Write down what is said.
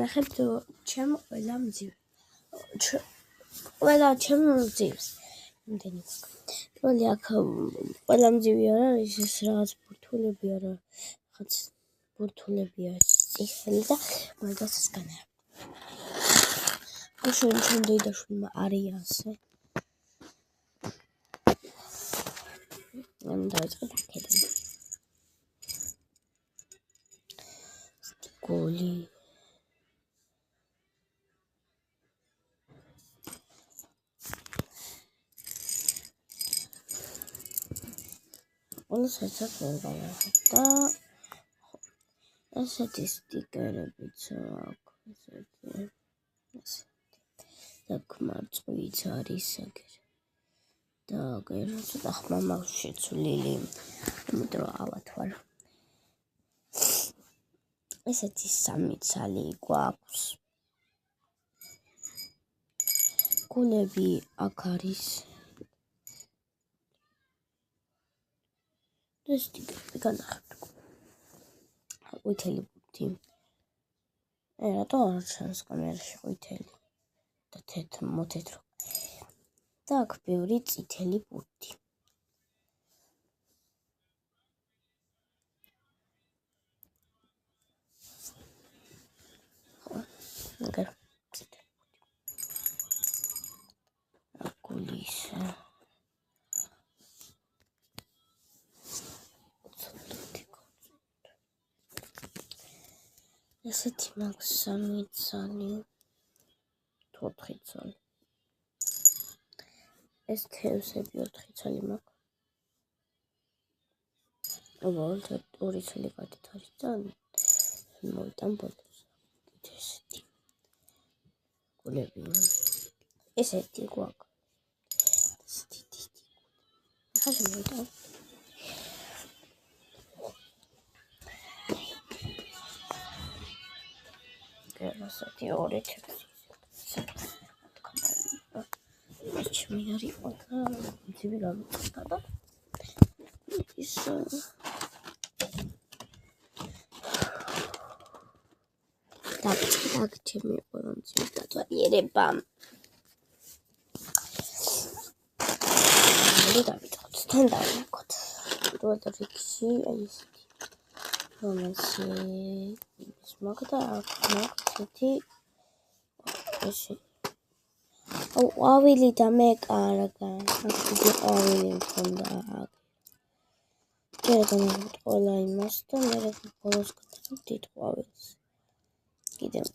განახებთ ჩემ ყველა მძივ. ყველა ჩემ მძივს. იმდენი გვაქვს. პირველი აქ ყველა მძივი არ არის, ეს რაღაც ბურთულები არა. რაღაც ბურთულებია წითელი და მაგასაც განახებთ. უშენ ჩემ დედაშვილმა არია ასე. დავიწყეთ აქედან. გოლი. όλს ერთად გავახებ და ესეთი სტიკერებიც აქვს ესეთი. დაკმარწვიც არის აგერ. და აგერ ცოტა ხმამაღ შეცვლილი. იმიტომ ავათვალ. ესეთი 3 ცალი გვაქვს. გულები აქ არის. და სტიკერები განახებთ. ყვითელი ბურთი. რატო არ ჩანს კამერაში ყვითელი და მოთეთრო. და აქ ბევრი წითელი ბურთი. აგერ წითელი ბურთი. გულის ესეთი მაქვს 3 ცალი 4 ცალი. ეს თევზები 4 ცალი მაქვს. უბრალოდ 2 ცალი გადით არის და მოვიტან ბოლოს. ესეთი. გულები. ესეთი გვაქვს. ესეთი დიდი. ახლა მოვიტან. ასეთი 2 თევზი. ჩემი არის და ძივი გამიწდა და ის და ჩემი ყველამძივი დათვალიერება. დავიწყოთ თან დავიწყოთ. პირველ რიგში აი ესეთი. რომელშიც მაგდა აქ ესეთი ესე. ყვავილი და მეკარგა. აქ ყვავილი მქონდა. განაგებთ ყველა იმას და მე ბოლოს გადავდით ყვავილს. კიდევ